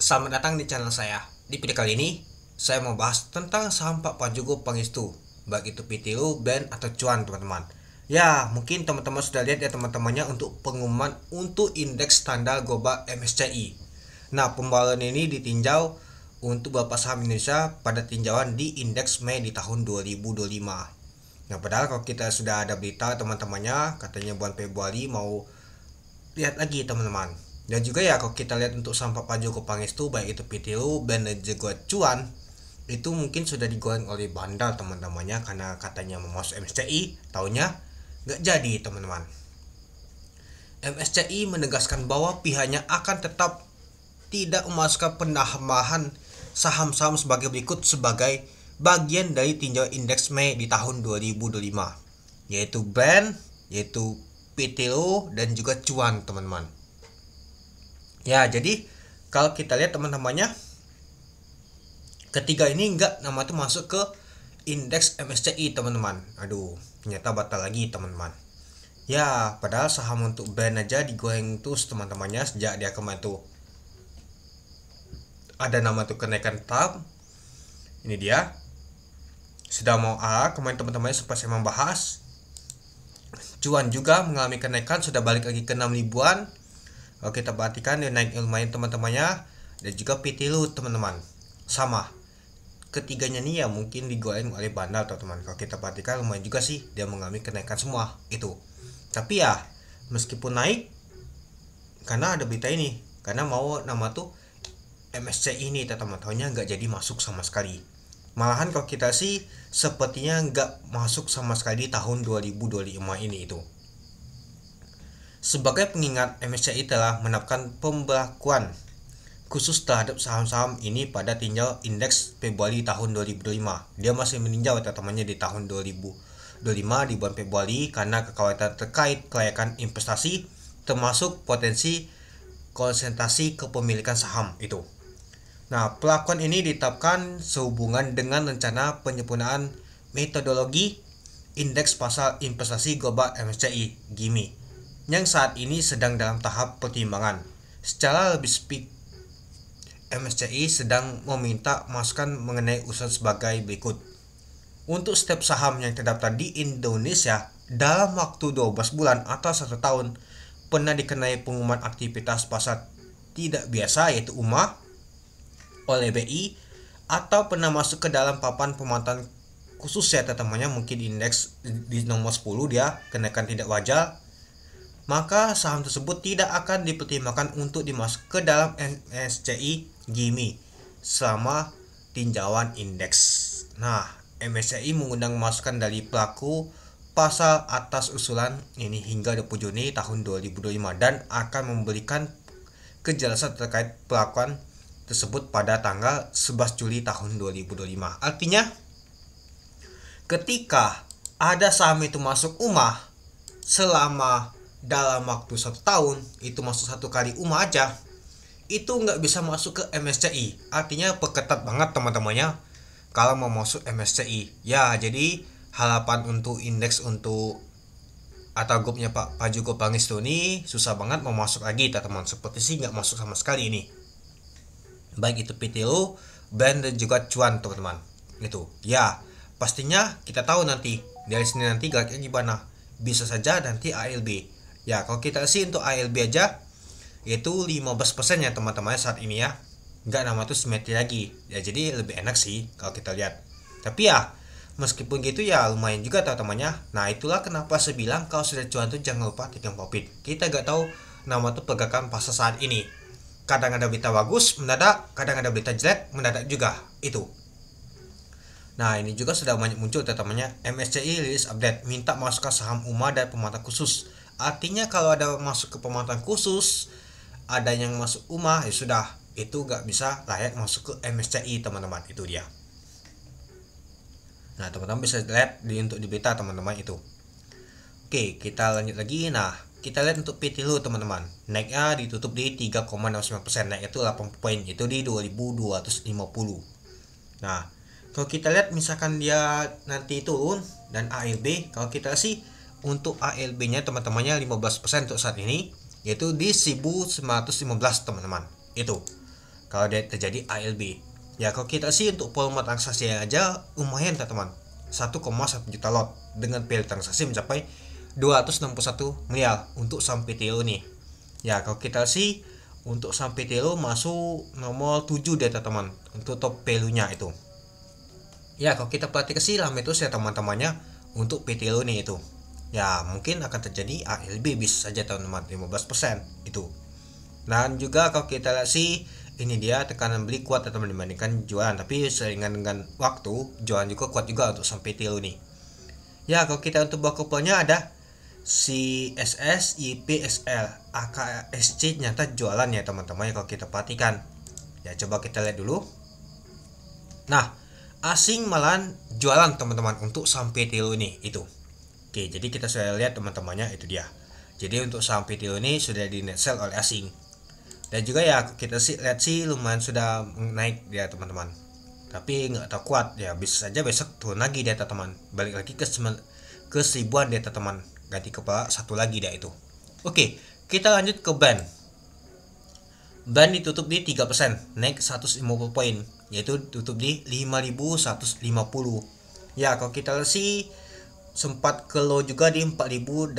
Selamat datang di channel saya. Di video kali ini, saya mau bahas tentang saham Pak Prajogo Pangestu, baik itu PTU, BAN, atau cuan, teman-teman. Ya, mungkin teman-teman sudah lihat ya teman-temannya untuk pengumuman untuk indeks standar global MSCI. Nah, pembaruan ini ditinjau untuk beberapa saham Indonesia pada tinjauan di indeks Mei di tahun 2025. Nah, padahal kalau kita sudah ada berita teman-temannya, katanya bulan Februari mau lihat lagi teman-teman. Dan juga ya kalau kita lihat untuk sampah Prajogo Pangestu baik itu PTU, BAN, dan juga cuan, itu mungkin sudah digoreng oleh bandar teman-temannya karena katanya mau masuk MSCI, tahunnya nggak jadi teman-teman. MSCI menegaskan bahwa pihaknya akan tetap tidak memasukkan penambahan saham-saham sebagai berikut sebagai bagian dari tinjauan indeks Mei di tahun 2025, yaitu BAN, yaitu PTO, dan juga cuan teman-teman. Ya, jadi kalau kita lihat teman-temannya, ketiga ini enggak nama itu masuk ke indeks MSCI teman-teman. Aduh, ternyata batal lagi teman-teman. Ya, padahal saham untuk BAN aja digoreng terus teman-temannya sejak dia kemarin tuh ada nama tuh kenaikan tahap. Ini dia. Sudah mau kemarin teman-temannya sempat saya membahas. Cuan juga mengalami kenaikan, sudah balik lagi ke 6 ribuan. Kalau kita perhatikan dia naik lumayan teman-temannya. Dan juga PTLU teman-teman sama. Ketiganya nih ya mungkin digoreng oleh bandar teman-teman. Kalau kita perhatikan lumayan juga sih dia mengalami kenaikan semua itu. Tapi ya meskipun naik karena ada berita ini, karena mau nama tuh MSCI ini teman-temannya nggak jadi masuk sama sekali. Malahan kalau kita sih sepertinya nggak masuk sama sekali di tahun 2025 ini itu. Sebagai pengingat, MSCI telah menetapkan pemberlakuan khusus terhadap saham-saham ini pada tinjau indeks Februari tahun 2025. Dia masih meninjau teman-temannya di tahun 2025 di bulan Februari karena kekhawatiran terkait kelayakan investasi termasuk potensi konsentrasi kepemilikan saham itu. Nah, pelakuan ini ditetapkan sehubungan dengan rencana penyempurnaan metodologi indeks pasar investasi global MSCI (GIMI) yang saat ini sedang dalam tahap pertimbangan. Secara lebih spesifik, MSCI sedang meminta masukan mengenai usulan sebagai berikut. Untuk setiap saham yang terdaftar di Indonesia dalam waktu 12 bulan atau 1 tahun pernah dikenai pengumuman aktivitas pasar tidak biasa yaitu UMA oleh BI atau pernah masuk ke dalam papan pemantauan khusus ya teman-temannya, mungkin indeks di nomor 10 dia kenaikan tidak wajar, maka saham tersebut tidak akan dipertimbangkan untuk dimasuk ke dalam MSCI GIMI selama tinjauan indeks. Nah, MSCI mengundang masukan dari pelaku pasar atas usulan ini hingga 20 Juni tahun 2025 dan akan memberikan kejelasan terkait pelakuan tersebut pada tanggal 11 Juli tahun 2025. Artinya ketika ada saham itu masuk UMA selama dalam waktu 1 tahun, itu masuk 1 kali UMA aja, itu nggak bisa masuk ke MSCI. Artinya perketat banget teman-temannya kalau mau masuk MSCI. Ya, jadi harapan untuk indeks untuk atau grupnya Pak Prajogo Pangestu ini susah banget mau masuk lagi teman-teman. Seperti sih nggak masuk sama sekali ini. Baik itu PTU, BAN, dan juga cuan teman-teman. Itu. Ya, pastinya kita tahu nanti dari sini nanti geraknya gimana. Bisa saja nanti ALB. Ya, kalau kita sih untuk ALB aja yaitu 15% ya teman-teman saat ini ya. Nggak nama tuh simetri lagi. Ya, jadi lebih enak sih kalau kita lihat. Tapi ya, meskipun gitu ya lumayan juga teman-temannya. Nah, itulah kenapa saya bilang kalau sudah cuan tuh jangan lupa taking profit. Kita nggak tahu nama tuh pergerakan pasar saat ini. Kadang ada berita bagus mendadak, kadang ada berita jelek mendadak juga itu. Nah, ini juga sudah banyak muncul teman-temannya. MSCI rilis update minta masukkan saham UMA dan pemantauan khusus. Artinya kalau ada masuk ke pemantauan khusus, ada yang masuk UMA, ya sudah, itu nggak bisa layak masuk ke MSCI teman-teman, itu dia. Nah, teman-teman bisa lihat untuk di berita teman-teman itu. Oke, kita lanjut lagi. Nah, kita lihat untuk PTLU teman-teman. Naiknya ditutup di 3,09%, naik itu 8 poin, itu di 2250. Nah, kalau kita lihat misalkan dia nanti turun dan ALB, kalau kita sih untuk ALB-nya teman-temannya 15% untuk saat ini, yaitu di 1915 teman-teman. Itu. kalau dia terjadi ALB. Ya kalau kita sih untuk volume transaksi aja lumayan teman-teman, 1,1 juta lot dengan value transaksi mencapai 261 miliar untuk saham PTLO nih. Ya kalau kita sih untuk saham PTLO masuk nomor 7 deh teman-teman untuk top value-nya itu. Ya kalau kita perhatikan sih lama itu ya teman-temannya untuk PTLO nih itu. Ya mungkin akan terjadi ALB bisa saja teman-teman, 15% itu. Dan juga kalau kita lihat sih ini dia tekanan beli kuat teman-teman dibandingkan jualan, tapi seiringan dengan waktu jualan juga kuat juga untuk sampai PTLO nih. Ya kalau kita untuk bokopnya ada CSS, IPSL, AKSC nyata jualan ya teman-teman ya kalau kita perhatikan. Ya coba kita lihat dulu. Nah asing malahan jualan teman-teman untuk saham PTLO ini itu. Oke, jadi kita sudah lihat teman-temannya itu dia. Jadi untuk saham PTLO ini sudah di net sell oleh asing. Dan juga ya kita lihat sih lumayan sudah naik dia teman-teman. Tapi nggak tahu kuat ya, bisa saja besok turun lagi dia teman-teman. Balik lagi ke 1000-an dia teman-teman. Ganti kepala satu lagi dia itu. Oke, kita lanjut ke band. Band ditutup di 3%, naik 150 poin, yaitu tutup di 5150. Ya kalau kita lihat sih sempat ke low juga di 4890,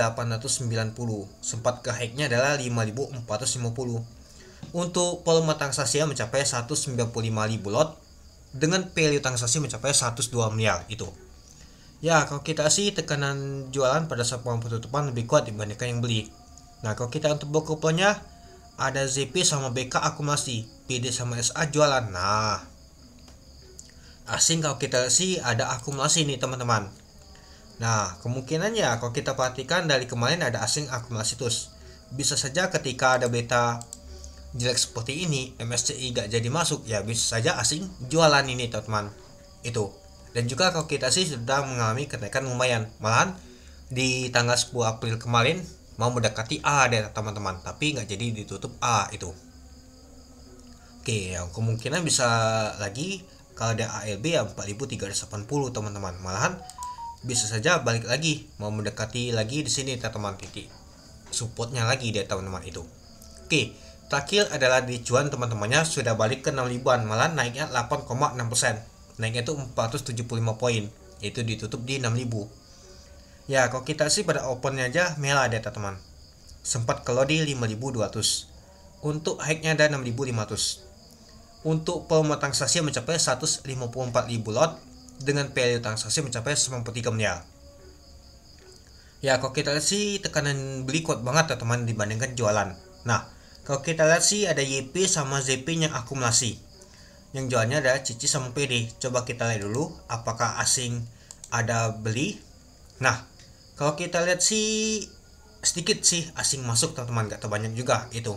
sempat ke high-nya adalah 5450. Untuk volume transaksi mencapai 195.000 lot dengan value transaksi mencapai 102 miliar itu. Ya kalau kita sih tekanan jualan pada saat penutupan lebih kuat dibandingkan yang beli. Nah kalau kita untuk bokopnya ada ZP sama BK akumulasi, PD sama SA jualan. Nah asing kalau kita sih ada akumulasi nih teman-teman. Nah kemungkinannya kalau kita perhatikan dari kemarin ada asing akumulasi terus. Bisa saja ketika ada beta jelek seperti ini, MSCI gak jadi masuk, ya bisa saja asing jualan ini teman-teman itu. Dan juga kalau kita sih sudah mengalami kenaikan lumayan, malahan di tanggal 10 April kemarin mau mendekati A deh teman-teman, tapi nggak jadi ditutup A itu. Oke, yang kemungkinan bisa lagi kalau ada ALB ya 4380 teman-teman, malahan bisa saja balik lagi mau mendekati lagi di sini teman-teman, titik supportnya lagi deh teman-teman itu. Oke, terakhir adalah di cuan teman-temannya sudah balik ke 6000-an, malah naiknya 8,6%, naiknya itu 475 poin, yaitu ditutup di 6000. Ya kalau kita sih pada opennya aja merah deh teman-teman, sempat kalau di 5200, untuk high-nya ada 6500. Untuk volume transaksi mencapai 154.000 lot dengan value transaksi mencapai 93 miliar. Ya kalau kita lihat sih tekanan beli kuat banget teman-teman dibandingkan jualan. Nah kalau kita lihat sih ada YP sama ZP yang akumulasi. Yang jualnya ada Cici sama PD. Coba kita lihat dulu apakah asing ada beli. Nah kalau kita lihat sih sedikit sih asing masuk teman-teman, gak terbanyak juga itu.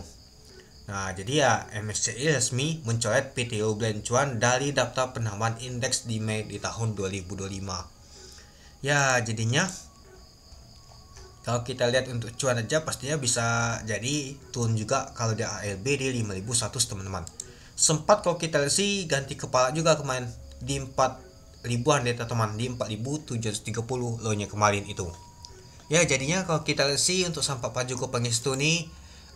Nah jadi ya MSCI resmi mencoret PTLO Blend Cuan dari daftar penambahan indeks di Mei di tahun 2025. Ya jadinya kalau kita lihat untuk cuan aja pastinya bisa jadi turun juga kalau di ALB di 5100 teman-teman. Sempat kalau kita lihat sih ganti kepala juga kemarin di 4000-an deh teman-teman, di 4730 low-nya kemarin itu. Ya jadinya kalau kita lihat sih untuk sampai Pak Joko Pangestu nih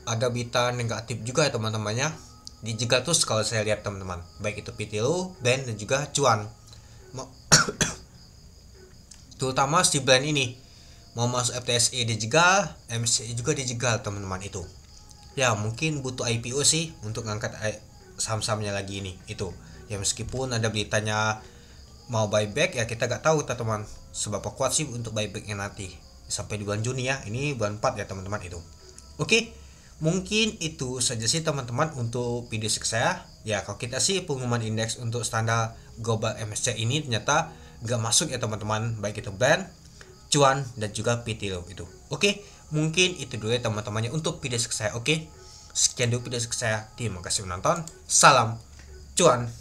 ada berita negatif juga ya teman-temannya. Dijegal terus kalau saya lihat teman-teman, baik itu PTLO, band dan juga cuan. Terutama si band ini mau masuk FTSE dijegal, MSCI juga dijegal teman-teman itu. Ya mungkin butuh IPO sih untuk ngangkat saham-sahamnya lagi ini itu. Ya meskipun ada beritanya mau buyback ya kita gak tahu teman-teman seberapa kuat sih untuk buybacknya nanti sampai di bulan Juni ya, ini bulan 4 ya teman-teman itu. Oke, mungkin itu saja sih teman-teman untuk video saya. Ya kalau kita sih pengumuman indeks untuk standar global MSCI ini ternyata gak masuk ya teman-teman, baik itu band, cuan dan juga PTLO itu. Oke, mungkin itu dulu ya teman-temannya untuk video saya. Oke, sekian dulu video saya. Terima kasih menonton. Salam cuan.